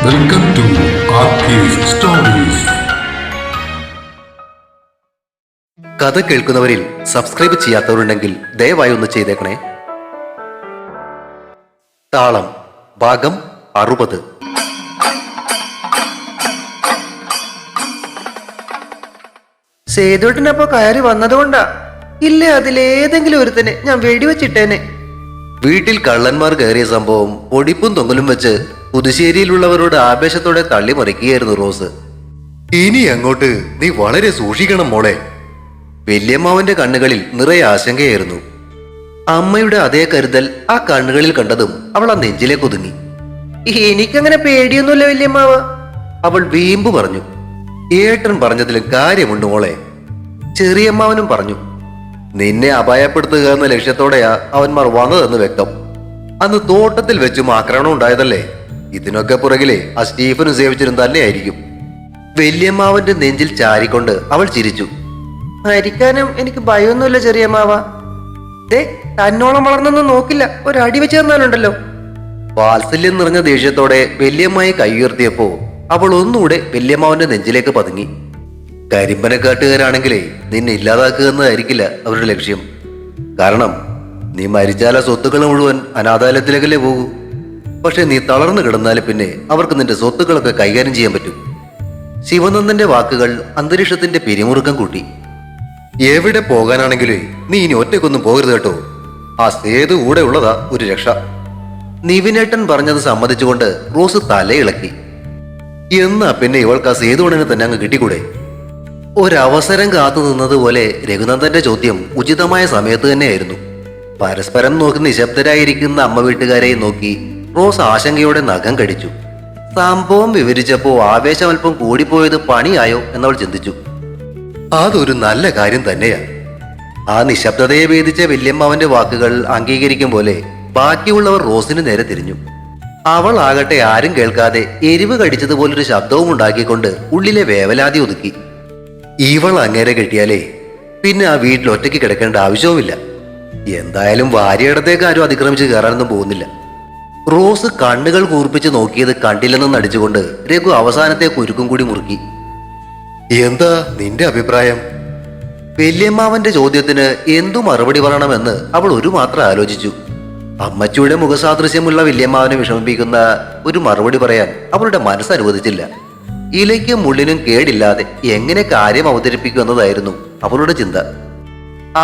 Welcome to ആർക്കേസ് stories. കഥ കേൾക്കുന്നവരിൽ subscribe ചെയ്യാത്തവരുണ്ടെങ്കിൽ ദയവായി ഒന്ന് ചെയ്തേക്കണേ. താളം ഭാഗം 60. സേതുവേട്ടനപ്പോ കയറി വന്നതുകൊണ്ടാ. ഇല്ലേ അതിലേതെങ്കിലും ഒരുത്തനെ ഞാൻ വെടിവെച്ചിട്ടേനെ. വീട്ടിൽ കള്ളന്മാർ കയറിയ സംഭവം പൊടിപ്പും തൊങ്ങലും വെച്ച് പുതുശ്ശേരിയിലുള്ളവരോട് ആവേശത്തോടെ തള്ളിമറിക്കുകയായിരുന്നു റോസ്. ഇനി അങ്ങോട്ട് നീ വളരെ സൂക്ഷിക്കണം മോളെ. വല്യമ്മാവന്റെ കണ്ണുകളിൽ നിറയെ ആശങ്കയായിരുന്നു. അമ്മയുടെ അതേ കരുതൽ ആ കണ്ണുകളിൽ കണ്ടതും അവൾ ആ നെഞ്ചിലേക്ക് ഒതുങ്ങി. എനിക്കങ്ങനെ പേടിയൊന്നുമില്ല വല്യമ്മാവ, അവൾ വീമ്പ് പറഞ്ഞു. ഏട്ടൻ പറഞ്ഞതിലും കാര്യമുണ്ട് മോളെ. ചെറിയമ്മാവനും പറഞ്ഞു. നിന്നെ അപായപ്പെടുത്തുക എന്ന ലക്ഷ്യത്തോടെയാ അവന്മാർ വന്നതെന്ന് വ്യക്തം. അന്ന് തോട്ടത്തിൽ വെച്ചും ആക്രമണം ഉണ്ടായതല്ലേ. ഇതിനൊക്കെ പുറകിലെ ആ സ്റ്റീഫനും സേവിച്ചനും തന്നെയായിരിക്കും. വല്യമ്മാവന്റെ നെഞ്ചിൽ ചാരിക്കൊണ്ട് അവൾ ചിരിച്ചു. മരിക്കാനും എനിക്ക് ഭയമൊന്നുമില്ല ചെറിയമ്മാവ. ദേ തന്നോളം വളർന്നൊന്നും നോക്കില്ല, ഒരടി വെച്ച് തന്നാലുണ്ടല്ലോ. വാത്സല്യം നിറഞ്ഞ ദേഷ്യത്തോടെ വല്യമ്മായി കൈ ഉയർത്തിയപ്പോ അവൾ ഒന്നുകൂടെ വല്യമ്മാവന്റെ നെഞ്ചിലേക്ക് പതുങ്ങി. കരിമ്പനക്കാട്ടുകാരാണെങ്കിലേ നിന്നെ ഇല്ലാതാക്കുക എന്നതായിരിക്കില്ല അവരുടെ ലക്ഷ്യം. കാരണം നീ മരിച്ചാല സ്വത്തുക്കൾ മുഴുവൻ അനാഥാലയത്തിലേക്കല്ലേ പോകൂ. പക്ഷെ നീ തളർന്നു കിടന്നാൽ പിന്നെ അവർക്ക് നിന്റെ സ്വത്തുക്കളൊക്കെ കൈകാര്യം ചെയ്യാൻ പറ്റും. ശിവനന്ദന്റെ വാക്കുകൾ അന്തരീക്ഷത്തിന്റെ പിരിമുറുക്കം കൂട്ടി. എവിടെ പോകാനാണെങ്കിലേ നീ ഇനി ഒറ്റയ്ക്കൊന്നും പോകരുത് കേട്ടോ. ആ സേതു കൂടെ ഉള്ളതാ ഒരു രക്ഷ. നിവിനേട്ടൻ പറഞ്ഞത് സമ്മതിച്ചുകൊണ്ട് റോസ് തലയിളക്കി. എന്നാ പിന്നെ ഇവൾക്ക് ആ സേതുവണനെ തന്നെ അങ്ങ് കിട്ടിക്കൂടെ? ഒരവസരം കാത്തു നിന്നതുപോലെ രഘുനന്ദന്റെ ചോദ്യം ഉചിതമായ സമയത്ത് തന്നെയായിരുന്നു. പരസ്പരം നോക്കി നിശബ്ദരായിരിക്കുന്ന അമ്മ വീട്ടുകാരെയും നോക്കി റോസ് ആശങ്കയോടെ നഖം കടിച്ചു. സംഭവം വിവരിച്ചപ്പോ ആവേശം അല്പം കൂടിപ്പോയത് പണിയായോ എന്നവൾ ചിന്തിച്ചു. അതൊരു നല്ല കാര്യം തന്നെയാ. ആ നിശബ്ദതയെ ഭേദിച്ച വല്യമ്മാവന്റെ വാക്കുകൾ അംഗീകരിക്കും പോലെ ബാക്കിയുള്ളവർ റോസിന് നേരെ തിരിഞ്ഞു. അവൾ ആകട്ടെ ആരും കേൾക്കാതെ എരിവ് കടിച്ചതുപോലൊരു ശബ്ദവും ഉണ്ടാക്കിക്കൊണ്ട് ഉള്ളിലെ വേവലാതി ഒതുക്കി. ഇവൾ അങ്ങേരെ കെട്ടിയാലേ പിന്നെ ആ വീട്ടിൽ ഒറ്റയ്ക്ക് കിടക്കേണ്ട ആവശ്യവുമില്ല. എന്തായാലും ഭാര്യയിടത്തേക്ക് ആരും അതിക്രമിച്ച് കയറാനൊന്നും പോകുന്നില്ല. റോസ് കണ്ണുകൾ കൂർപ്പിച്ച് നോക്കിയത് കണ്ടില്ലെന്ന് നടിച്ചുകൊണ്ട് രഘു അവസാനത്തെ കുരുക്കും കൂടി മുറുക്കി. എന്താ നിന്റെ അഭിപ്രായം? വല്യമ്മാവന്റെ ചോദ്യത്തിന് എന്തു മറുപടി പറയണമെന്ന് അവൾ ഒരു മാത്രം ആലോചിച്ചു. അമ്മച്ചിയുടെ മുഖസാദൃശ്യമുള്ള വല്യമ്മാവനെ വിഷമിപ്പിക്കുന്ന ഒരു മറുപടി പറയാൻ അവളുടെ മനസ്സ് അനുവദിച്ചില്ല. ഇലയ്ക്കും മുള്ളിനും കേടില്ലാതെ എങ്ങനെ കാര്യം അവതരിപ്പിക്കുമെന്നതായിരുന്നു അവളുടെ ചിന്ത.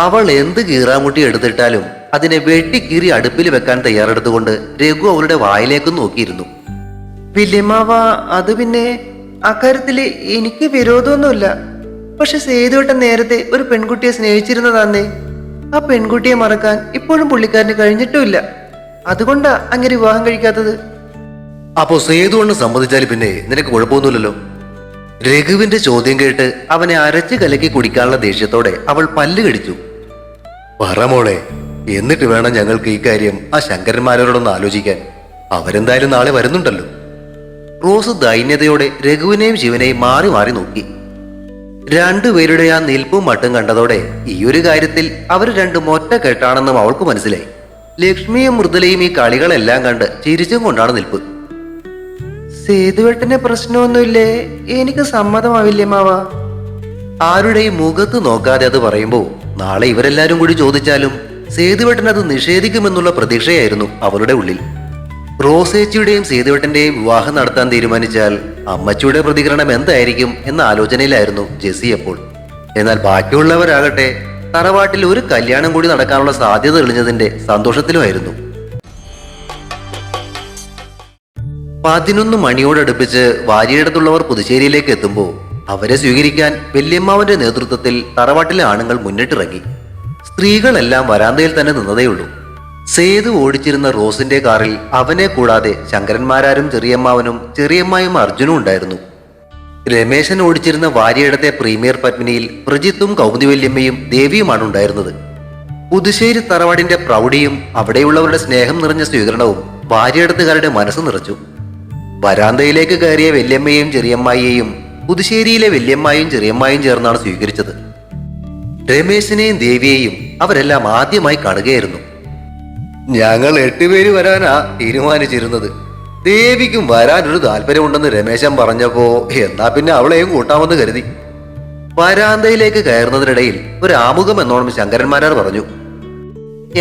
അവൾ എന്ത് കീറാമുട്ടി എടുത്തിട്ടാലും അതിനെ വെട്ടിക്കീറി അടുപ്പിൽ വെക്കാൻ തയ്യാറെടുത്തുകൊണ്ട് രഘു അവളുടെ വായിലേക്ക് നോക്കിയിരുന്നു. വല്യമ്മാവ, അത് പിന്നെ അക്കാര്യത്തില് എനിക്ക് വിരോധമൊന്നുമില്ല. പക്ഷെ സേതുവേട്ടൻ നേരത്തെ ഒരു പെൺകുട്ടിയെ സ്നേഹിച്ചിരുന്നതാന്നേ. ആ പെൺകുട്ടിയെ മറക്കാൻ ഇപ്പോഴും പുള്ളിക്കാരന് കഴിഞ്ഞിട്ടുമില്ല. അതുകൊണ്ടാ അങ്ങനെ വിവാഹം കഴിക്കാത്തത്. അപ്പോ സേതുവണ്ണം സമ്മതിച്ചാൽ പിന്നെ നിനക്ക് കുഴപ്പമൊന്നുമില്ലല്ലോ. രഘുവിന്റെ ചോദ്യം കേട്ട് അവനെ അരച്ച് കലക്കി കുടിക്കാനുള്ള ദേഷ്യത്തോടെ അവൾ പല്ല് കടിച്ചു. പറ മോളെ, എന്നിട്ട് വേണം ഞങ്ങൾക്ക് ഈ കാര്യം ആ ശങ്കരന്മാരോടൊന്ന് ആലോചിക്കാൻ. അവരെന്തായാലും നാളെ വരുന്നുണ്ടല്ലോ. റോസ് ദൈന്യതയോടെ രഘുവിനെയും ശിവനെയും മാറി മാറി നോക്കി. രണ്ടുപേരുടെ ആ നിൽപ്പും മട്ടും കണ്ടതോടെ ഈ ഒരു കാര്യത്തിൽ അവർ രണ്ടും ഒറ്റ കെട്ടാണെന്നും അവൾക്ക് മനസ്സിലായി. ലക്ഷ്മിയും മൃദുലയും ഈ കളികളെല്ലാം കണ്ട് ചിരിച്ചും കൊണ്ടാണ് നിൽപ്പ്. സേതുവേട്ടന് പ്രശ്നമൊന്നുമില്ലേ? എനിക്ക് സമ്മതമാവില്യമ്മാവ. ആരുടെയും മുഖത്ത് നോക്കാതെ അത് പറയുമ്പോ നാളെ ഇവരെല്ലാരും കൂടി ചോദിച്ചാലും സേതുവേട്ടൻ അത് നിഷേധിക്കുമെന്നുള്ള പ്രതീക്ഷയായിരുന്നു അവളുടെ ഉള്ളിൽ. റോസേച്ചിയുടെയും സേതുവേട്ടന്റെയും വിവാഹം നടത്താൻ തീരുമാനിച്ചാൽ അമ്മച്ചിയുടെ പ്രതികരണം എന്തായിരിക്കും എന്ന ആലോചനയിലായിരുന്നു ജെസ്സി അപ്പോൾ. എന്നാൽ ബാക്കിയുള്ളവരാകട്ടെ തറവാട്ടിൽ ഒരു കല്യാണം കൂടി നടക്കാനുള്ള സാധ്യത തെളിഞ്ഞതിന്റെ സന്തോഷത്തിലുമായിരുന്നു. 11 മണിയോടടുപ്പിച്ച് വാരിയിടത്തുള്ളവർ പുതുശ്ശേരിയിലേക്ക് എത്തുമ്പോൾ അവരെ സ്വീകരിക്കാൻ വല്യമ്മാവന്റെ നേതൃത്വത്തിൽ തറവാട്ടിലെ ആണുങ്ങൾ മുന്നിട്ടിറങ്ങി. സ്ത്രീകളെല്ലാം വരാന്തയിൽ തന്നെ നിന്നതേയുള്ളൂ. സേതു ഓടിച്ചിരുന്ന റോസിന്റെ കാറിൽ അവനെ കൂടാതെ ശങ്കരന്മാരാരും ചെറിയമ്മാവനും ചെറിയമ്മായും അർജുനും ഉണ്ടായിരുന്നു. രമേശൻ ഓടിച്ചിരുന്ന വാരിയിടത്തെ പ്രീമിയർ പത്മിനിയിൽ പ്രജിത്തും കൗമുദി വല്യമ്മയും ദേവിയുമാണ് ഉണ്ടായിരുന്നത്. പുതുശ്ശേരി തറവാടിന്റെ പ്രൗഢിയും അവിടെയുള്ളവരുടെ സ്നേഹം നിറഞ്ഞ സ്വീകരണവും വാരിയിടത്തുകാരുടെ മനസ്സ് നിറച്ചു. വരാന്തയിലേക്ക് കയറിയ വല്യമ്മയെയും ചെറിയമ്മായിയെയും പുതുശ്ശേരിയിലെ വല്യമ്മായും ചെറിയമ്മായും ചേർന്നാണ് സ്വീകരിച്ചത്. രമേശിനെയും ദേവിയെയും അവരെല്ലാം ആദ്യമായി കാണുകയായിരുന്നു. ഞങ്ങൾ 8 പേര് വരാനാ തീരുമാനിച്ചിരുന്നത്. ദേവിക്കും വരാനൊരു താല്പര്യമുണ്ടെന്ന് രമേശൻ പറഞ്ഞപ്പോ എന്നാ പിന്നെ അവളെയും കൂട്ടാമെന്ന് കരുതി. വരാന്തയിലേക്ക് കയറുന്നതിനിടയിൽ ഒരു ആമുഖം എന്നോണം ശങ്കരന്മാരാർ പറഞ്ഞു.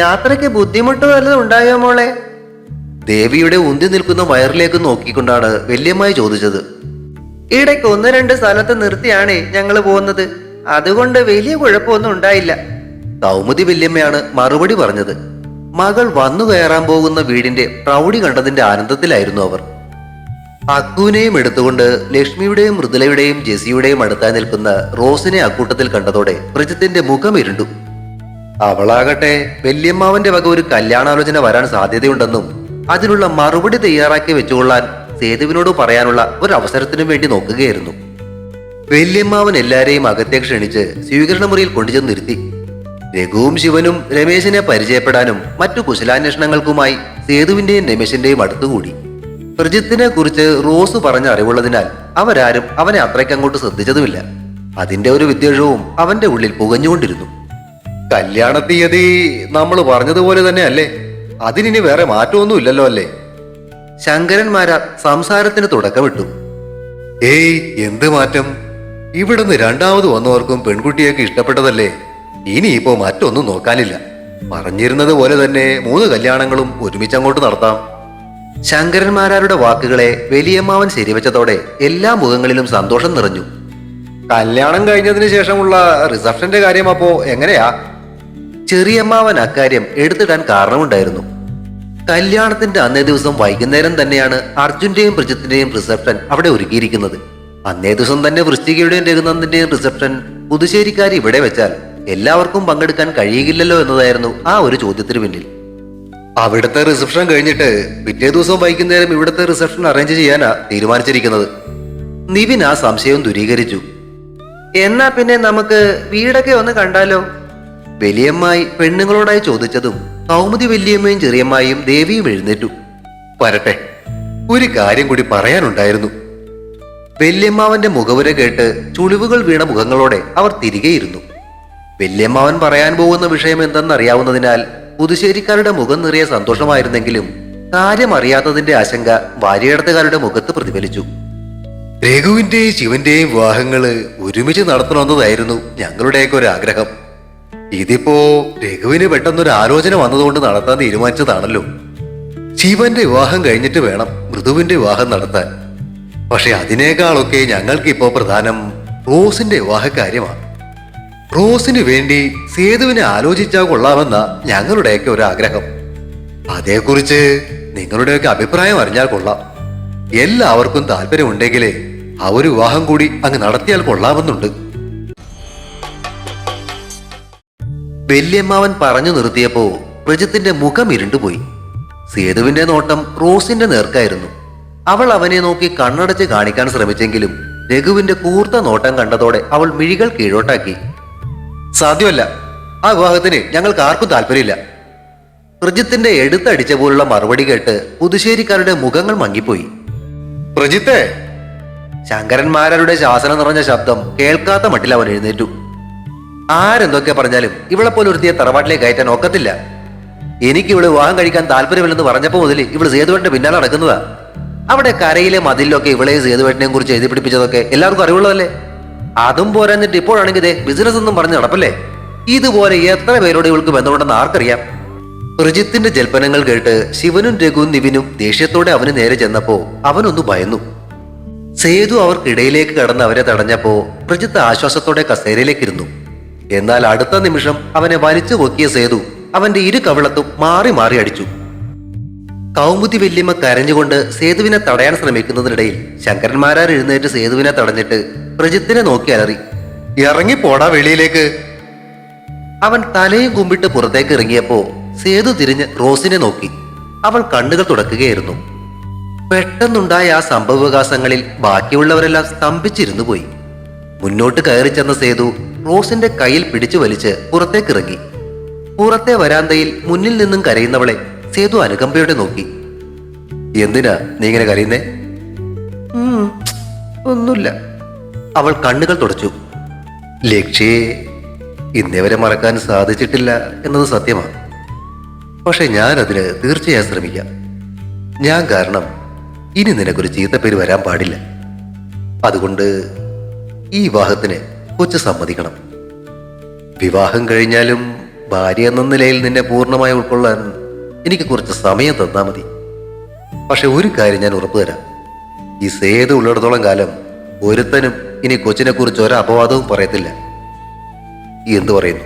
യാത്രയ്ക്ക് ബുദ്ധിമുട്ട് വല്ലതും ഉണ്ടായോ മോളെ? ദേവിയുടെ ഉന്തി നിൽക്കുന്ന വയറിലേക്ക് നോക്കിക്കൊണ്ടാണ് വല്യമ്മായി ചോദിച്ചത്. ഇടയ്ക്ക് 1-2 സ്ഥലത്ത് നിർത്തിയാണേ ഞങ്ങൾ പോകുന്നത്, അതുകൊണ്ട് വലിയ കുഴപ്പമൊന്നും ഉണ്ടായില്ല. കൗമുദി വല്യമ്മയാണ് മറുപടി പറഞ്ഞത്. മകൾ വന്നു കയറാൻ പോകുന്ന വീടിന്റെ പ്രൗഢി കണ്ടതിന്റെ ആനന്ദത്തിലായിരുന്നു അവർ. അക്കുവിനെയും എടുത്തുകൊണ്ട് ലക്ഷ്മിയുടെയും മൃദുലയുടെയും ജെസിയുടെയും അടുത്തായി നിൽക്കുന്ന റോസിനെ അക്കൂട്ടത്തിൽ കണ്ടതോടെ പ്രജിത്തിന്റെ മുഖം ഇരുണ്ടു. അവളാകട്ടെ വല്യമ്മാവന്റെ വക ഒരു കല്യാണാലോചന വരാൻ സാധ്യതയുണ്ടെന്നും അതിനുള്ള മറുപടി തയ്യാറാക്കി വെച്ചുകൊള്ളാൻ സേതുവിനോട് പറയാനുള്ള ഒരു അവസരത്തിനും വേണ്ടി നോക്കുകയായിരുന്നു. വല്യമ്മാവൻ എല്ലാരെയും അകത്തേക്ക് ക്ഷണിച്ച് സ്വീകരണ മുറിയിൽ കൊണ്ടുചെന്ന് നിർത്തി. രഘുവും ശിവനും രമേശിനെ പരിചയപ്പെടാനും മറ്റു കുശലാന്വേഷണങ്ങൾക്കുമായി സേതുവിന്റെയും രമേശിന്റെയും അടുത്തുകൂടി. പ്രജിത്തിനെ കുറിച്ച് റോസ് പറഞ്ഞ അറിവുള്ളതിനാൽ അവരാരും അവനെ അത്രയ്ക്കങ്ങോട്ട് ശ്രദ്ധിച്ചതുമില്ല. അതിന്റെ ഒരു വിദ്വേഷവും അവന്റെ ഉള്ളിൽ പുകഞ്ഞുകൊണ്ടിരുന്നു. കല്യാണ തീയതി നമ്മൾ പറഞ്ഞതുപോലെ തന്നെ അല്ലേ? അതിനി വേറെ മാറ്റമൊന്നും ഇല്ലല്ലോ അല്ലേ? ശങ്കരന്മാരാർ സംസാരത്തിന് തുടക്കമിട്ടു. ഏയ്, എന്ത് മാറ്റം? ഇവിടുന്ന് രണ്ടാമത് വന്നവർക്കും പെൺകുട്ടിയൊക്കെ ഇഷ്ടപ്പെട്ടതല്ലേ? ഇനിയിപ്പോ മറ്റൊന്നും നോക്കാനില്ല. പറഞ്ഞിരുന്നത് പോലെ തന്നെ 3 കല്യാണങ്ങളും ഒരുമിച്ചങ്ങോട്ട് നടത്താം. ശങ്കരന്മാരാരുടെ വാക്കുകളെ വലിയമ്മാവൻ ശരിവെച്ചതോടെ എല്ലാ മുഖങ്ങളിലും സന്തോഷം നിറഞ്ഞു. കല്യാണം കഴിഞ്ഞതിന് ശേഷമുള്ള റിസപ്ഷന്റെ കാര്യം അപ്പോ എങ്ങനെയാ? ചെറിയമ്മാവൻ അക്കാര്യം എടുത്തിടാൻ കാരണമുണ്ടായിരുന്നു. കല്യാണത്തിന്റെ അന്നേ ദിവസം വൈകുന്നേരം തന്നെയാണ് അർജുന്റെയും പ്രജിത്തിന്റെയും റിസപ്ഷൻ അവിടെ ഒരുക്കിയിരിക്കുന്നത്. അന്നേ ദിവസം തന്നെ വൃശ്ചികയുടെയും രഘുനന്ദന്റെയും റിസപ്ഷൻ പുതുശ്ശേരിക്കാർ ഇവിടെ വെച്ചാൽ എല്ലാവർക്കും പങ്കെടുക്കാൻ കഴിയില്ലല്ലോ എന്നതായിരുന്നു ആ ഒരു ചോദ്യത്തിന് പിന്നിൽ. അവിടുത്തെ റിസപ്ഷൻ കഴിഞ്ഞിട്ട് പിറ്റേ ദിവസം വൈകുന്നേരം ഇവിടുത്തെ റിസപ്ഷൻ അറേഞ്ച് ചെയ്യാനാ തീരുമാനിച്ചിരിക്കുന്നത്. നിവിൻ ആ സംശയം ദൂരീകരിച്ചു. എന്നാ പിന്നെ നമുക്ക് വീടൊക്കെ ഒന്ന് കണ്ടാലോ? വലിയമ്മായി പെണ്ണുങ്ങളോടായി ചോദിച്ചതും കൗമുദി വല്യമ്മയും ചെറിയമ്മായും ദേവിയും എഴുന്നേറ്റു. വരട്ടെ, ഒരു കാര്യം കൂടി പറയാനുണ്ടായിരുന്നു. വല്യമ്മാവന്റെ മുഖവുര കേട്ട് ചുളിവുകൾ വീണ മുഖങ്ങളോടെ അവർ തിരികെയിരുന്നു. വല്യമ്മാവൻ പറയാൻ പോകുന്ന വിഷയം എന്തെന്നറിയാവുന്നതിനാൽ പുതുശ്ശേരിക്കാരുടെ മുഖം നിറയെ സന്തോഷമായിരുന്നെങ്കിലും കാര്യം അറിയാത്തതിന്റെ ആശങ്ക വാര്യടത്തുകാരുടെ മുഖത്ത് പ്രതിഫലിച്ചു. രഘുവിന്റെയും ശിവന്റെയും വിവാഹങ്ങള് ഒരുമിച്ച് നടത്തണമെന്നതായിരുന്നു ഞങ്ങളുടെയൊക്കെ ഒരു ആഗ്രഹം. ഇതിപ്പോ രഘുവിന് പെട്ടെന്നൊരു ആലോചന വന്നതുകൊണ്ട് നടത്താൻ തീരുമാനിച്ചതാണല്ലോ. ശിവന്റെ വിവാഹം കഴിഞ്ഞിട്ട് വേണം മൃദുവിന്റെ വിവാഹം നടത്താൻ. പക്ഷെ അതിനേക്കാളൊക്കെ ഞങ്ങൾക്കിപ്പോ പ്രധാനം റോസിന്റെ വിവാഹ കാര്യമാണ്. റോസിന് വേണ്ടി സേതുവിനെ ആലോചിച്ചാൽ കൊള്ളാമെന്ന ഞങ്ങളുടെയൊക്കെ ഒരു ആഗ്രഹം. അതേക്കുറിച്ച് നിങ്ങളുടെയൊക്കെ അഭിപ്രായം അറിഞ്ഞാൽ കൊള്ളാം. എല്ലാവർക്കും താല്പര്യമുണ്ടെങ്കിലേ ആ ഒരു വിവാഹം കൂടി അങ്ങ് നടത്തിയാൽ കൊള്ളാമെന്നുണ്ട്. വല്യമ്മാവൻ പറഞ്ഞു നിർത്തിയപ്പോ പ്രജിത്തിന്റെ മുഖം ഇരുണ്ടുപോയി. സേതുവിന്റെ നോട്ടം റോസിന്റെ നേർക്കായിരുന്നു. അവൾ അവനെ നോക്കി കണ്ണടച്ച് കാണിക്കാൻ ശ്രമിച്ചെങ്കിലും രഘുവിന്റെ കൂർത്ത നോട്ടം കണ്ടതോടെ അവൾ മിഴികൾ കീഴോട്ടാക്കി. സാധ്യമല്ല, ആ വിവാഹത്തിന് ഞങ്ങൾക്ക് ആർക്കും താല്പര്യമില്ല. പ്രജിത്തിന്റെ എടുത്തടിച്ച പോലുള്ള മറുപടി കേട്ട് പുതുശ്ശേരിക്കാരുടെ മുഖങ്ങൾ മങ്ങിപ്പോയി. പ്രജിത്തെ! ശങ്കരന്മാരുടെ ശാസനം നിറഞ്ഞ ശബ്ദം കേൾക്കാത്ത മട്ടിൽ അവൻ എഴുന്നേറ്റു. ആരെന്തൊക്കെ പറഞ്ഞാലും ഇവളെ പോലെ ഒരുത്തിയെ തറവാട്ടിലേക്ക് കയറ്റാൻ ഒക്കത്തില്ല. എനിക്ക് ഇവിടെ വിവാഹം കഴിക്കാൻ താല്പര്യമില്ലെന്ന് പറഞ്ഞപ്പോ മുതൽ ഇവള് സേതുവേട്ടന്റെ പിന്നാലെ നടക്കുന്നതാ. അവിടെ കരയിലെ മതിലൊക്കെ ഇവളെ സേതുവേട്ടനെയും കുറിച്ച് എഴുതി പിടിപ്പിച്ചതൊക്കെ എല്ലാവർക്കും അറിവുള്ളതല്ലേ? അതും പോരാഞ്ഞിട്ട് ഇപ്പോഴാണെങ്കിൽ ബിസിനസ് ഒന്നും പറഞ്ഞ് നടപ്പല്ലേ? ഇതുപോലെ എത്ര പേരോട് ഇവൾക്ക് ബന്ധമുണ്ടെന്ന് ആർക്കറിയാം? പ്രജിത്തിന്റെ ജൽപ്പനങ്ങൾ കേട്ട് ശിവനും രഘുവും നിവിനും ദേഷ്യത്തോടെ അവന് നേരെ ചെന്നപ്പോ അവനൊന്നു ഭയന്നു. സേതു അവർക്കിടയിലേക്ക് കടന്ന് അവരെ തടഞ്ഞപ്പോ പ്രജിത്ത് ആശ്വാസത്തോടെ കസേരയിലേക്കിരുന്നു. എന്നാൽ അടുത്ത നിമിഷം അവനെ വലിച്ചു പൊക്കിയ സേതു അവന്റെ ഇരു കവിളത്തും മാറി മാറി അടിച്ചു. കൗമുദി വല്യമ്മ കരഞ്ഞുകൊണ്ട് സേതുവിനെ തടയാൻ ശ്രമിക്കുന്നതിനിടയിൽ ശങ്കരന്മാരാർ എഴുന്നേറ്റ് സേതുവിനെ തടഞ്ഞിട്ട് പ്രജിത്തിനെ നോക്കി അലറി. ഇറങ്ങിപ്പോടാ വെളിയിലേക്ക്! അവൻ തലയും കുമ്പിട്ട് പുറത്തേക്ക് ഇറങ്ങിയപ്പോ സേതു തിരിഞ്ഞ് റോസിനെ നോക്കി. അവൾ കണ്ണുകൾ തുടക്കുകയായിരുന്നു. പെട്ടെന്നുണ്ടായ ആ സംഭവവികാസങ്ങളിൽ ബാക്കിയുള്ളവരെല്ലാം സ്തംഭിച്ചിരുന്നു പോയി. മുന്നോട്ട് കയറി ചെന്ന സേതു റോസിന്റെ കയ്യിൽ പിടിച്ചു വലിച്ച് പുറത്തേക്കിറങ്ങി. പുറത്തെ വരാന്തയിൽ മുന്നിൽ നിന്നും കരയുന്നവളെ സേതു അനുകമ്പയോടെ നോക്കി. എന്തിനാ നീ ഇങ്ങനെ കരയുന്നേ? ഒന്നുമില്ല. അവൾ കണ്ണുകൾ തുടച്ചു. ലക്ഷ്യയെ ഇന്നേവരെ മറക്കാൻ സാധിച്ചിട്ടില്ല എന്നത് സത്യമാണ്. പക്ഷെ ഞാൻ അതിന് തീർച്ചയായും ശ്രമിക്കാം. ഞാൻ കാരണം ഇനി നിനക്കൊരു ചീത്തപ്പേര് വരാൻ പാടില്ല. അതുകൊണ്ട് ഈ വിവാഹത്തിന് കൊച്ചു സമ്മതിക്കണം. വിവാഹം കഴിഞ്ഞാലും ഭാര്യ എന്ന നിലയിൽ നിന്നെ പൂർണ്ണമായി ഉൾക്കൊള്ളാൻ എനിക്ക് കുറച്ച് സമയം തന്നാ മതി. പക്ഷെ ഒരു കാര്യം ഞാൻ ഉറപ്പു തരാം, ഈ സേതു ഉള്ളിടത്തോളം കാലം ഒരുത്തനും ഇനി കൊച്ചിനെ കുറിച്ച് ഒരു അപവാദവും പറയത്തില്ല. എന്തു പറയുന്നു?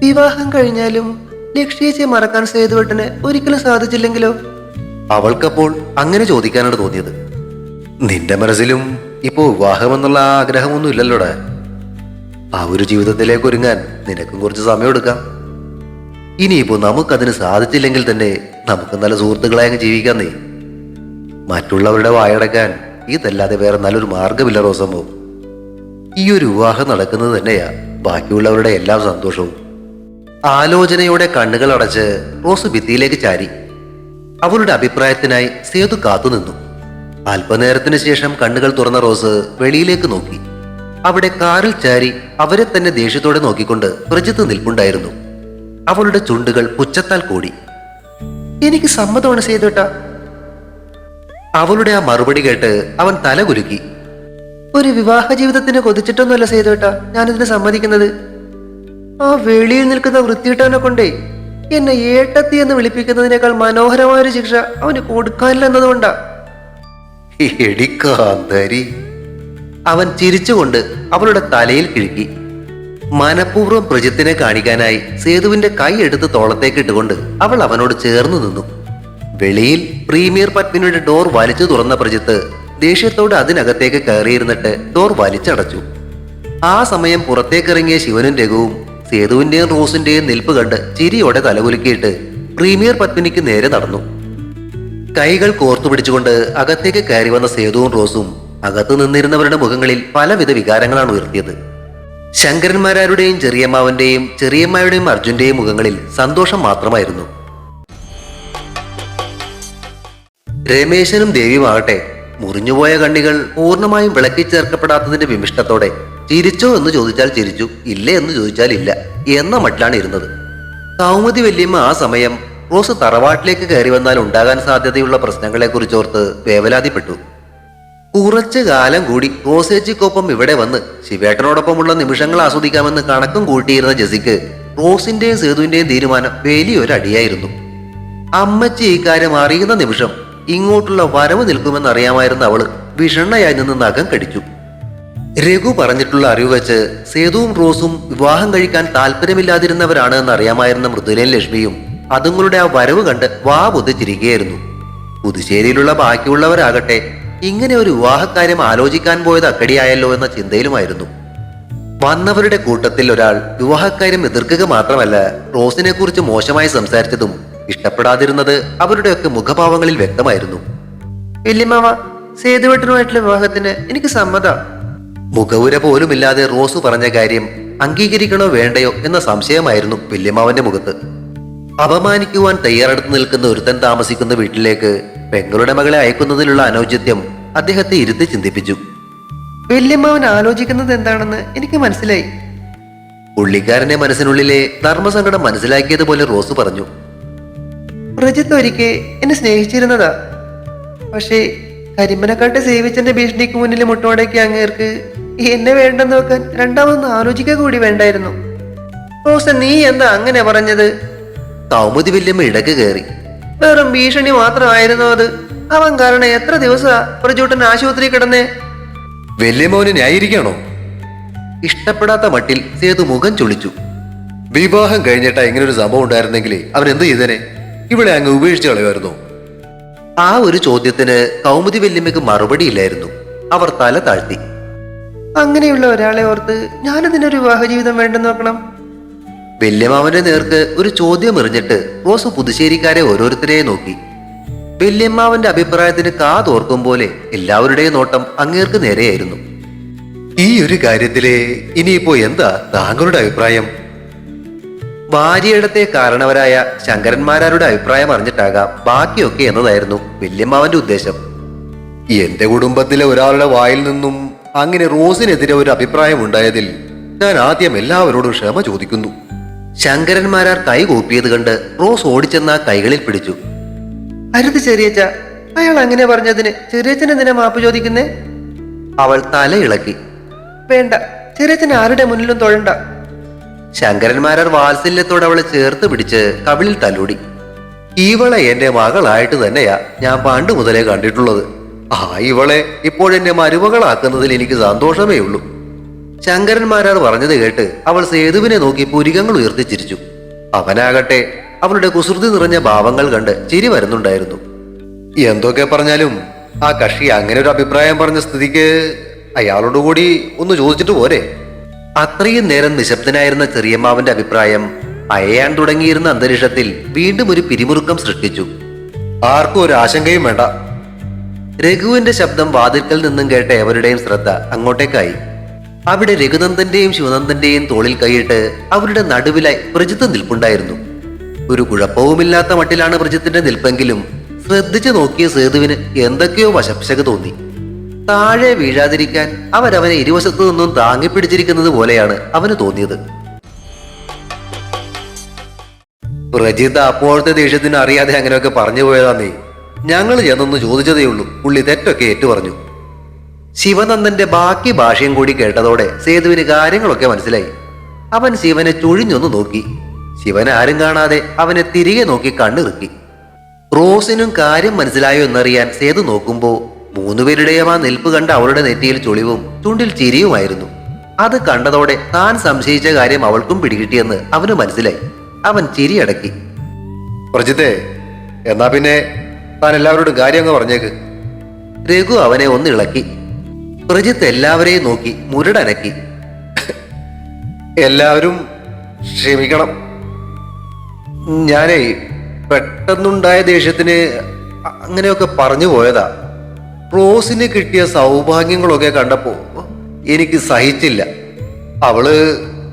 വിവാഹം കഴിഞ്ഞാലും ലക്ഷ്യേച്ചിയെ മറക്കാൻ സേതുവേട്ടന് ഒരിക്കലും സാധിച്ചില്ലെങ്കിലോ? അവൾക്കപ്പോൾ അങ്ങനെ ചോദിക്കാനാണ് തോന്നിയത്. നിന്റെ മനസ്സിലും ഇപ്പോ വിവാഹമെന്നുള്ള ആഗ്രഹമൊന്നും ഇല്ലല്ലോടാ. ആ ഒരു ജീവിതത്തിലേക്ക് ഒരുങ്ങാൻ നിനക്കും കുറച്ച് സമയം എടുക്കാം. ഇനിയിപ്പോ നമുക്കതിന് സാധിച്ചില്ലെങ്കിൽ തന്നെ നമുക്ക് നല്ല സുഹൃത്തുക്കളായി അങ്ങ് ജീവിക്കാന്നേ. മറ്റുള്ളവരുടെ വായടക്കാൻ ഇതല്ലാതെ വേറെ നല്ലൊരു മാർഗമില്ല റോസമ്മോ. ഈ ഒരു വിവാഹം നടക്കുന്നത് തന്നെയാ ബാക്കിയുള്ളവരുടെ എല്ലാ സന്തോഷവും. ആലോചനയോടെ കണ്ണുകൾ അടച്ച് റോസ് ഭിത്തിയിലേക്ക് ചാരി. അവളുടെ അഭിപ്രായത്തിനായി സേതു കാത്തുനിന്നു. അല്പനേരത്തിന് ശേഷം കണ്ണുകൾ തുറന്ന റോസ് വെളിയിലേക്ക് നോക്കി. അവിടെ കാറിൽ ചാരി അവരെ തന്നെ ദേഷ്യത്തോടെ നോക്കിക്കൊണ്ട് പ്രജിത്ത് നിൽപ്പുണ്ടായിരുന്നു. അവളുടെ ചുണ്ടുകൾ പുച്ഛത്താൽ കൂടി. എനിക്ക് സമ്മതമാണ് സേതുവേട്ട. അവളുടെ ആ മറുപടി കേട്ട് അവൻ തല കുലുക്കി. ഒരു വിവാഹ ജീവിതത്തിന് കൊതിച്ചിട്ടൊന്നുമല്ല സേതുവേട്ട ഞാനിതിന് സമ്മതിക്കുന്നത്. ആ വെളിയിൽ നിൽക്കുന്ന വൃത്തിയിട്ടവനെ കൊണ്ടേ എന്നെ ഏട്ടത്തി എന്ന് വിളിപ്പിക്കുന്നതിനേക്കാൾ മനോഹരമായൊരു ശിക്ഷ അവന് കൊടുക്കാനില്ല എന്നതുകൊണ്ടാ. എടിക്കാന്തരി. അവൻ ചിരിച്ചുകൊണ്ട് അവളുടെ തലയിൽ കിഴുക്കി. മനഃപൂർവ്വം പ്രജിത്തിനെ കാണിക്കാനായി സേതുവിന്റെ കൈ എടുത്ത് തോളത്തേക്ക് ഇട്ടുകൊണ്ട് അവൾ അവനോട് ചേർന്നു നിന്നു. വെളിയിൽ പ്രീമിയർ പത്മിനിയുടെ ഡോർ വലിച്ചു തുറന്ന പ്രജിത്ത് ദേഷ്യത്തോട് അതിനകത്തേക്ക് കയറിയിരുന്നിട്ട് ഡോർ വലിച്ചടച്ചു. ആ സമയം പുറത്തേക്കിറങ്ങിയ ശിവനും രഘുവും സേതുവിന്റെയും റോസിന്റെയും നിൽപ്പ് കണ്ട് ചിരിയോടെ തലകുലുക്കിയിട്ട് പ്രീമിയർ പത്മിനിക്ക് നേരെ നടന്നു. കൈകൾ കോർത്തു പിടിച്ചുകൊണ്ട് അകത്തേക്ക് കയറി വന്ന സേതുവും റോസും അകത്തു നിന്നിരുന്നവരുടെ മുഖങ്ങളിൽ പലവിധ വികാരങ്ങളാണ് ഉയർത്തിയത്. ശങ്കരന്മാരാരുടെയും ചെറിയമ്മാവന്റെയും ചെറിയമ്മായുടെയും അർജുന്റെയും മുഖങ്ങളിൽ സന്തോഷം മാത്രമായിരുന്നു. രമേശനും ദേവിയുമാകട്ടെ മുറിഞ്ഞുപോയ കണ്ണികൾ പൂർണ്ണമായും വിളക്കി ചേർക്കപ്പെടാത്തതിന്റെ വിമിഷ്ടത്തോടെ ചിരിച്ചോ എന്ന് ചോദിച്ചാൽ ചിരിച്ചു, ഇല്ല എന്ന് ചോദിച്ചാൽ ഇല്ല എന്ന മട്ടിലാണ് ഇരുന്നത്. കൗമുദി വല്യമ്മ ആ സമയം റോസ് തറവാട്ടിലേക്ക് കയറി വന്നാൽ ഉണ്ടാകാൻ സാധ്യതയുള്ള പ്രശ്നങ്ങളെ കുറിച്ചോർത്ത് വേവലാതിപ്പെട്ടു. കുറച്ചു കാലം കൂടി റോസേച്ചിക്കൊപ്പം ഇവിടെ വന്ന് ശിവേട്ടനോടൊപ്പമുള്ള നിമിഷങ്ങൾ ആസ്വദിക്കാമെന്ന് കണക്കും കൂട്ടിയിരുന്ന ജെസിക്ക് റോസിന്റെയും സേതുവിന്റെയും തീരുമാനം വലിയൊരു അടിയായിരുന്നു. അമ്മച്ചി ഇക്കാര്യം അറിയുന്ന നിമിഷം ഇങ്ങോട്ടുള്ള വരവ് നിൽക്കുമെന്ന് അറിയാമായിരുന്ന അവള് വിഷണ്ണയായി നിന്ന് നഖം കടിച്ചു. രഘു പറഞ്ഞിട്ടുള്ള അറിവ് വെച്ച് സേതുവും റോസും വിവാഹം കഴിക്കാൻ താല്പര്യമില്ലാതിരുന്നവരാണ് എന്ന് അറിയാമായിരുന്ന മൃദുലയും ലക്ഷ്മിയും അതുങ്ങളുടെ ആ വരവ് കണ്ട് വാ പൊതിച്ചിരിക്കുകയായിരുന്നു. പുതുശ്ശേരിയിലുള്ള ബാക്കിയുള്ളവരാകട്ടെ ഇങ്ങനെ ഒരു വിവാഹക്കാര്യം ആലോചിക്കാൻ പോയത് അക്കടിയായല്ലോ എന്ന ചിന്തയിലുമായിരുന്നു. വന്നവരുടെ കൂട്ടത്തിൽ ഒരാൾ വിവാഹക്കാര്യം എതിർക്കുക മാത്രമല്ല റോസിനെ കുറിച്ച് മോശമായി സംസാരിച്ചതും ഇഷ്ടപ്പെടാതിരുന്നത് അവരുടെയൊക്കെ മുഖഭാവങ്ങളിൽ വ്യക്തമായിരുന്നു. വല്യമ്മാവ, സേതുവേട്ടനുമായിട്ടുള്ള വിവാഹത്തിന് എനിക്ക് സമ്മത. മുഖവുര പോലുമില്ലാതെ റോസ് പറഞ്ഞ കാര്യം അംഗീകരിക്കണോ വേണ്ടയോ എന്ന സംശയമായിരുന്നു വല്യമ്മാവന്റെ മുഖത്ത്. അപമാനിക്കുവാൻ തയ്യാറെടുത്ത് നിൽക്കുന്ന ഒരുത്തൻ താമസിക്കുന്ന വീട്ടിലേക്ക് പെങ്ങളുടെ മകളെ അയക്കുന്നതിലുള്ള അനൗചിത്യം അദ്ദേഹത്തെ ഇരുത്തി ചിന്തിപ്പിച്ചു. വല്യമ്മാവൻ ആലോചിക്കുന്നത് എന്താണെന്ന് എനിക്ക് മനസ്സിലായി. പുള്ളിക്കാരന്റെ മനസ്സിനുള്ളിലെ ധർമ്മസങ്കടം മനസ്സിലാക്കിയതുപോലെ റോസ് പറഞ്ഞു. പ്രജിത്ത് ഒരിക്കൽ എന്നെ സ്നേഹിച്ചിരുന്നതാ. പക്ഷേ കരിമ്പനക്കാട്ടെ സേവിച്ചന്റെ ഭീഷണിക്ക് മുന്നിൽ മുട്ടോടേക്ക് അങ്ങേർക്ക് എന്നെ വേണ്ടെന്ന് വെക്കാൻ രണ്ടാമതൊന്ന് ആലോചിക്കുക കൂടി വേണ്ടായിരുന്നു. റോസ, നീ എന്താ അങ്ങനെ പറഞ്ഞത്? കൗമുദി വല്യമ്മ ഇടക്ക് കയറി. വെറും ഭീഷണി മാത്രമായിരുന്നു അത്. അവൻ കാരണം എത്ര ദിവസമാ പ്രജൂട്ടൻ ആശുപത്രി കിടന്നേ. വല്യമ്മോന് ന്യായീകരിക്കണോ? ഇഷ്ടപ്പെടാത്ത മട്ടിൽ സേതു മുഖം ചുളിച്ചു. വിവാഹം കഴിഞ്ഞിട്ടാ ഇങ്ങനൊരു സംഭവം ഉണ്ടായിരുന്നെങ്കിൽ അവൻ എന്ത് ചെയ്തേനെ? ഇവിടെ അങ്ങ് ഉപേക്ഷിച്ച് കളയുമായിരുന്നു. ആ ഒരു ചോദ്യത്തിന് കൗമുദി വല്യമ്മയ്ക്ക് മറുപടിയില്ലായിരുന്നു. അവർ തല താഴ്ത്തി. അങ്ങനെയുള്ള ഒരാളെ ഓർത്ത് ഞാനതിനൊരു വിവാഹ ജീവിതം വേണ്ടെന്ന് നോക്കണം. വല്യമ്മാവന്റെ നേർക്ക് ഒരു ചോദ്യം എറിഞ്ഞിട്ട് റോസ് പുതുശ്ശേരിക്കാരെ ഓരോരുത്തരെ നോക്കി. വല്യമ്മാവന്റെ അഭിപ്രായത്തിന് കാതോർക്കും പോലെ എല്ലാവരുടെയും നോട്ടം അങ്ങേർക്ക് നേരെയായിരുന്നു. ഈ ഒരു കാര്യത്തില് ഇനിയിപ്പോ എന്താ താങ്കളുടെ അഭിപ്രായം? ഭാര്യയിടത്തെ കാരണവരായ ശങ്കരന്മാരാരുടെ അഭിപ്രായം അറിഞ്ഞിട്ടാകാം ബാക്കിയൊക്കെ എന്നതായിരുന്നു വല്യമ്മാവന്റെ ഉദ്ദേശം. എന്റെ കുടുംബത്തിലെ ഒരാളുടെ വായിൽ നിന്നും അങ്ങനെ റോസിനെതിരെ ഒരു അഭിപ്രായം ഉണ്ടായതിൽ ഞാൻ ആദ്യം എല്ലാവരോടും ക്ഷമ ചോദിക്കുന്നു. ശങ്കരന്മാരാർ കൈ കൂപ്പിയത് കണ്ട് റോസ് ഓടിച്ചെന്ന കൈകളിൽ പിടിച്ചു. അരുത് ചെറിയച്ച, അയാൾ അങ്ങനെ പറഞ്ഞതിന് ചെറിയച്ഛൻ എന്തിനാ മാപ്പ് ചോദിക്കുന്നേ? അവൾ തലയിളക്കി. വേണ്ട, ചെറിയച്ഛൻ ആരുടെ മുന്നിലും തൊഴണ്ട. ശങ്കരന്മാരാർ വാത്സല്യത്തോടെ അവളെ ചേർത്ത് പിടിച്ച് കവിളിൽ തലോടി. ഇവളെ എന്റെ മകളായിട്ട് തന്നെയാ ഞാൻ പണ്ട് മുതലേ കണ്ടിട്ടുള്ളത്. ഇവളെ ഇപ്പോഴെന്നെ മരുമകളാക്കുന്നതിൽ എനിക്ക് സന്തോഷമേ ഉള്ളൂ. ശങ്കരന്മാരാർ പറഞ്ഞത് കേട്ട് അവൾ സേതുവിനെ നോക്കി പുരികങ്ങൾ ഉയർത്തിച്ചിരിച്ചു. അവനാകട്ടെ അവളുടെ കുസൃതി നിറഞ്ഞ ഭാവങ്ങൾ കണ്ട് ചിരി വരുന്നുണ്ടായിരുന്നു. എന്തൊക്കെ പറഞ്ഞാലും ആ കക്ഷി അങ്ങനെ ഒരു അഭിപ്രായം പറഞ്ഞ സ്ഥിതിക്ക് അയാളോട് കൂടി ഒന്ന് ചോദിച്ചിട്ട് പോരെ. അത്രയും നേരം നിശബ്ദനായിരുന്ന ചെറിയമ്മാവന്റെ അഭിപ്രായം അയയാൻ തുടങ്ങിയിരുന്ന അന്തരീക്ഷത്തിൽ വീണ്ടും ഒരു പിരിമുറുക്കം സൃഷ്ടിച്ചു. ആർക്കും ഒരു ആശങ്കയും വേണ്ട. രഘുവിന്റെ ശബ്ദം വാതിൽക്കൽ നിന്നും കേട്ട എവരുടെയും ശ്രദ്ധ അങ്ങോട്ടേക്കായി. അവിടെ രഘുനന്ദന്റെയും ശിവനന്ദന്റെയും തോളിൽ കൈയിട്ട് അവരുടെ നടുവിലായി പ്രജിത്ത് നിൽപ്പുണ്ടായിരുന്നു. ഒരു കുഴപ്പവുമില്ലാത്ത മട്ടിലാണ് പ്രജിത്തിന്റെ നിൽപ്പെങ്കിലും ശ്രദ്ധിച്ചു നോക്കിയ സേതുവിന് എന്തൊക്കെയോ വശപ്ശക തോന്നി. താഴെ വീഴാതിരിക്കാൻ അവരവനെ ഇരുവശത്തു നിന്നും താങ്ങിപ്പിടിച്ചിരിക്കുന്നത് പോലെയാണ് അവന് തോന്നിയത്. പ്രജിത്ത് അപ്പോഴത്തെ ദേഷ്യത്തിന് അറിയാതെ അങ്ങനെയൊക്കെ പറഞ്ഞു പോയതാന്നേ. ഞങ്ങൾ ചെന്നൊന്ന് ചോദിച്ചതേ ഉള്ളൂ. പുള്ളി തെറ്റൊക്കെ ഏറ്റു പറഞ്ഞു. ശിവനന്ദന്റെ ബാക്കി ഭാഷയും കൂടി കേട്ടതോടെ സേതുവിന് കാര്യങ്ങളൊക്കെ മനസ്സിലായി. അവൻ ശിവനെ ചുഴിഞ്ഞൊന്നു നോക്കി. ശിവൻ ആരും കാണാതെ അവനെ തിരികെ നോക്കി കണ്ണിറുക്കി. റോസിനും കാര്യം മനസ്സിലായോ എന്നറിയാൻ സേതു നോക്കുമ്പോ മൂന്നുപേരുടെയും ആ നിൽപ്പ് കണ്ട അവളുടെ നെറ്റിയിൽ ചുളിവും ചുണ്ടിൽ ചിരിയുമായിരുന്നു. അത് കണ്ടതോടെ താൻ സംശയിച്ച കാര്യം അവൾക്കും പിടികിട്ടിയെന്ന് അവന് മനസ്സിലായി. അവൻ ചിരിയടക്കി. പ്രജിത്തെ, എന്നാ പിന്നെ താൻ എല്ലാവരോടും കാര്യം അങ്ങ് പറഞ്ഞേക്ക്. രഘു അവനെ ഒന്ന് ഇളക്കി. പ്രജിത്ത് എല്ലാവരെയും നോക്കി മുരടനക്കി. എല്ലാവരും ക്ഷമിക്കണം. ഞാനേ പെട്ടെന്നുണ്ടായ ദേഷ്യത്തിന് അങ്ങനെയൊക്കെ പറഞ്ഞു പോയതാ. റോസിന് കിട്ടിയ സൗഭാഗ്യങ്ങളൊക്കെ കണ്ടപ്പോ എനിക്ക് സഹിച്ചില്ല. അവള്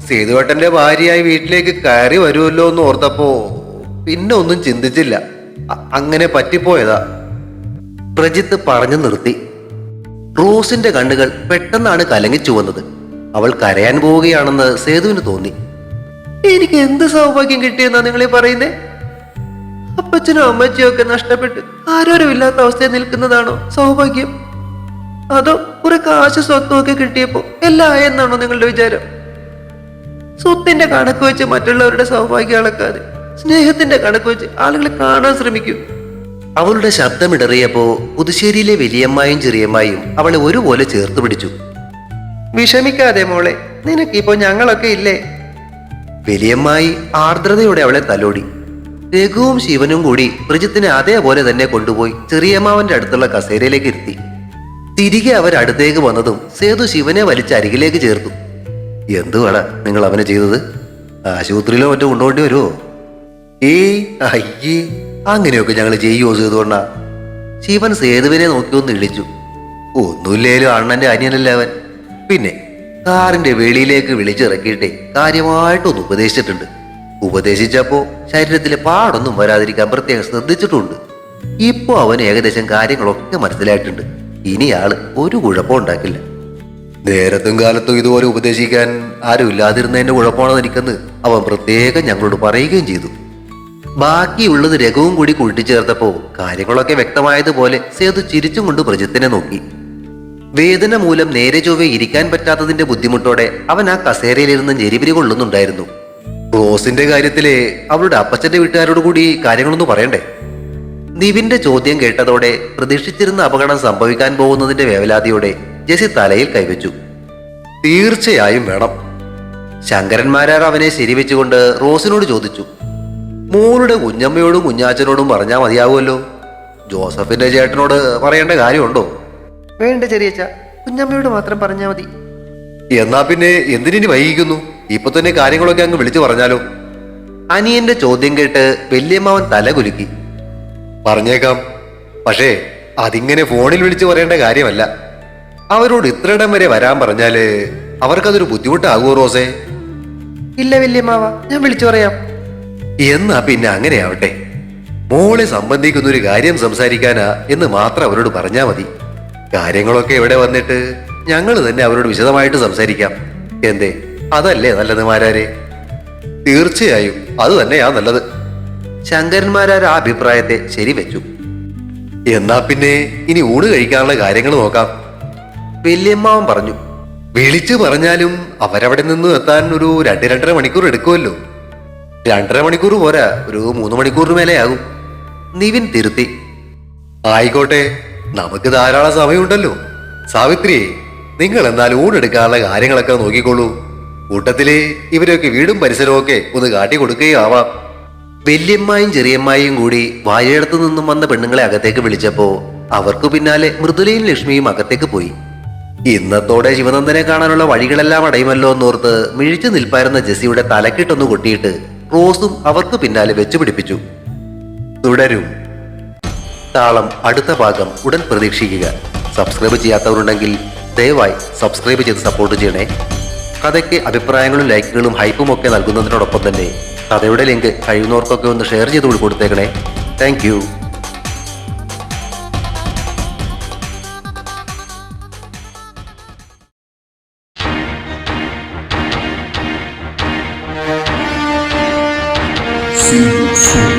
സേതുവേട്ടന്റെ ഭാര്യയായി വീട്ടിലേക്ക് കയറി വരുമല്ലോ എന്ന് ഓർത്തപ്പോ പിന്നെ ഒന്നും ചിന്തിച്ചില്ല. അങ്ങനെ പറ്റിപ്പോയതാ. പ്രജിത്ത് പറഞ്ഞു നിർത്തി. റോസിന്റെ കണ്ണുകൾ പെട്ടെന്നാണ് കലങ്ങിച്ചു വന്നത്. അവൾ കരയാൻ പോവുകയാണെന്ന് സേതുവിന് തോന്നി. എനിക്ക് എന്ത് സൗഭാഗ്യം കിട്ടിയെന്നാ നിങ്ങളീ പറയുന്നേ? അപ്പച്ചനും അമ്മച്ചിയും ഒക്കെ നഷ്ടപ്പെട്ട് ആരോരുമില്ലാത്ത അവസ്ഥയിൽ നിൽക്കുന്നതാണോ സൗഭാഗ്യം? അതോ കുറെ കാശ് സ്വത്തും ഒക്കെ കിട്ടിയപ്പോ എല്ലാം ആയെന്നാണോ നിങ്ങളുടെ വിചാരം? സ്വത്തിന്റെ കണക്ക് വെച്ച് മറ്റുള്ളവരുടെ സൗഭാഗ്യം അളക്കാതെ സ്നേഹത്തിന്റെ കണക്ക് വെച്ച് ആളുകളെ കാണാൻ ശ്രമിക്കൂ. അവളുടെ ശബ്ദമിടറിയപ്പോ പുതുശ്ശേരിയിലെ വലിയമ്മായും ചെറിയമ്മായും അവളെ ഒരുപോലെ ചേർത്ത് പിടിച്ചു. വിഷമിക്കാതെ മോളെ, നിനക്കിപ്പോ ഞങ്ങളൊക്കെ ഇല്ലേ? വലിയമ്മായി ആർദ്രതയോടെ അവളെ തലോടി. രഘുവും ശിവനും കൂടി പ്രജിത്തിനെ അതേപോലെ തന്നെ കൊണ്ടുപോയി ചെറിയമ്മാവന്റെ അടുത്തുള്ള കസേരയിലേക്ക് ഇരുത്തി. തിരികെ അവരടുത്തേക്ക് വന്നതും സേതു ശിവനെ വലിച്ച് അരികിലേക്ക് ചേർത്തു. എന്തുവാടാ നിങ്ങൾ അവനെ ചെയ്തത്? ആശുപത്രിയിലോ മറ്റോ കൊണ്ടുപോണ്ടി വരുമോ? അയ്യേ, അങ്ങനെയൊക്കെ ഞങ്ങൾ ചെയ്യുമോ സേതുവണ്ണ? ശിവൻ സേതുവിനെ നോക്കി ഒന്ന് ഇളിച്ചു. ഒന്നുമില്ലേലും അണ്ണന്റെ അനിയനല്ല അവൻ. പിന്നെ കാറിന്റെ വെളിയിലേക്ക് വിളിച്ചിറക്കിയിട്ടേ കാര്യമായിട്ടൊന്ന് ഉപദേശിച്ചിട്ടുണ്ട്. ഉപദേശിച്ചപ്പോ ശരീരത്തിലെ പാടൊന്നും വരാതിരിക്കാൻ പ്രത്യേകം ശ്രദ്ധിച്ചിട്ടുണ്ട്. ഇപ്പോ അവൻ ഏകദേശം കാര്യങ്ങളൊക്കെ മനസ്സിലായിട്ടുണ്ട്. ഇനി ആള് ഒരു കുഴപ്പം ഉണ്ടാക്കില്ല. നേരത്തും കാലത്തും ഇതുപോലെ ഉപദേശിക്കാൻ ആരും ഇല്ലാതിരുന്നതിന്റെ കുഴപ്പമാണെന്ന് എനിക്കെന്ന് അവൻ പ്രത്യേകം ഞങ്ങളോട് പറയുകയും ചെയ്തു. ബാക്കിയുള്ളത് രഘുവും കൂടി കൂട്ടിച്ചേർത്തപ്പോ കാര്യങ്ങളൊക്കെ വ്യക്തമായതുപോലെ സേതു ചിരിച്ചും കൊണ്ട് പ്രജിത്തിനെ നോക്കി. വേദന മൂലം നേരെ ചൊവ്വേ ഇരിക്കാൻ പറ്റാത്തതിന്റെ ബുദ്ധിമുട്ടോടെ അവൻ ആ കസേരയിലിരുന്ന് ഞെരിപിരി കൊള്ളുന്നുണ്ടായിരുന്നു. റോസിന്റെ കാര്യത്തിലെ അവളുടെ അപ്പച്ചന്റെ വീട്ടുകാരോട് കൂടി കാര്യങ്ങളൊന്നും പറയണ്ടേ? നിവിന്റെ ചോദ്യം കേട്ടതോടെ പ്രതീക്ഷിച്ചിരുന്ന അപകടം സംഭവിക്കാൻ പോകുന്നതിന്റെ വേവലാതിയോടെ ജെസി തലയിൽ കൈവച്ചു. തീർച്ചയായും വേണം. ശങ്കരന്മാരാർ അവനെ ശരിവെച്ചുകൊണ്ട് റോസിനോട് ചോദിച്ചു. മോളുടെ കുഞ്ഞമ്മയോടും കുഞ്ഞാച്ചനോടും പറഞ്ഞാൽ മതിയാവുമല്ലോ. ജോസഫിന്റെ ചേട്ടനോട് പറയേണ്ട കാര്യമുണ്ടോ? വേണ്ട ചെറിയച്ച, കുഞ്ഞമ്മയോട് മാത്രം പറഞ്ഞാൽ മതി. എന്നാ പിന്നെ എന്തിനി വൈകിക്കുന്നു? ഇപ്പൊ തന്നെ കാര്യങ്ങളൊക്കെ അങ്ങ് വിളിച്ചു പറഞ്ഞാലോ? അനിയന്റെ ചോദ്യം കേട്ട് വല്യമ്മാവൻ തല കുലുക്കി. പറഞ്ഞേക്കാം, പക്ഷേ അതിങ്ങനെ ഫോണിൽ വിളിച്ചു പറയേണ്ട കാര്യമല്ല. അവരോട് ഇത്രയിടം വരെ വരാൻ പറഞ്ഞാല് അവർക്കതൊരു ബുദ്ധിമുട്ടാകുമോ റോസേ? ഇല്ല വല്യമ്മാവ, ഞാൻ വിളിച്ചു പറയാം. എന്നാ പിന്നെ അങ്ങനെ ആവട്ടെ. മോളെ സംബന്ധിക്കുന്ന ഒരു കാര്യം സംസാരിക്കാനാ എന്ന് മാത്രം അവരോട് പറഞ്ഞാ മതി. കാര്യങ്ങളൊക്കെ ഇവിടെ വന്നിട്ട് ഞങ്ങൾ തന്നെ അവരോട് വിശദമായിട്ട് സംസാരിക്കാം. എന്തേ, അതല്ലേ നല്ലത് മാരാരെ? തീർച്ചയായും അത് തന്നെയാ നല്ലത്. ശങ്കരന്മാരാർ ആ അഭിപ്രായത്തെ ശരിവെച്ചു. എന്നാ പിന്നെ ഇനി ഊണ് കഴിക്കാനുള്ള കാര്യങ്ങൾ നോക്കാം. വല്യമ്മാവൻ പറഞ്ഞു. വിളിച്ചു പറഞ്ഞാലും അവരവിടെ നിന്ന് എത്താൻ ഒരു 2-2.5 മണിക്കൂർ എടുക്കുമല്ലോ. 2.5 മണിക്കൂർ പോരാ, ഒരു 3 മണിക്കൂറിന് മേലെയാകും. നിവിൻ തിരുത്തി. ആയിക്കോട്ടെ, നമുക്ക് ധാരാളം സമയമുണ്ടല്ലോ. സാവിത്രിയെ, നിങ്ങൾ എന്നാൽ ഊണെടുക്കാനുള്ള കാര്യങ്ങളൊക്കെ നോക്കിക്കോളൂ. കൂട്ടത്തില് ഇവരൊക്കെ വീടും പരിസരവും ഒക്കെ ഒന്ന് കാട്ടി കൊടുക്കുകയും ആവാം. വല്യമ്മായും ചെറിയമ്മായും കൂടി വാഴയിടത്തു നിന്നും വന്ന പെണ്ണുങ്ങളെ അകത്തേക്ക് വിളിച്ചപ്പോ അവർക്കു പിന്നാലെ മൃദുലയും ലക്ഷ്മിയും അകത്തേക്ക് പോയി. ഇന്നത്തോടെ ശിവനന്ദനെ കാണാനുള്ള വഴികളെല്ലാം അടയുമല്ലോ എന്നോർത്ത് മിഴിച്ചു നിൽപ്പായിരുന്ന ജെസ്സിയുടെ തലക്കിട്ടൊന്ന് കൊട്ടിയിട്ട് റോസും അവർക്ക് പിന്നാലെ വെച്ചു പിടിപ്പിച്ചു. തുടരും. താളം അടുത്ത ഭാഗം ഉടൻ പ്രതീക്ഷിക്കുക. സബ്സ്ക്രൈബ് ചെയ്യാത്തവരുണ്ടെങ്കിൽ ദയവായി സബ്സ്ക്രൈബ് ചെയ്ത് സപ്പോർട്ട് ചെയ്യണേ. കഥയ്ക്ക് അഭിപ്രായങ്ങളും ലൈക്കുകളും ഹൈപ്പും ഒക്കെ നൽകുന്നതിനോടൊപ്പം തന്നെ കഥയുടെ ലിങ്ക് കഴിയുന്നവർക്കൊക്കെ ഒന്ന് ഷെയർ ചെയ്ത് കൊടുത്തേക്കണേ. Thank you. See you soon.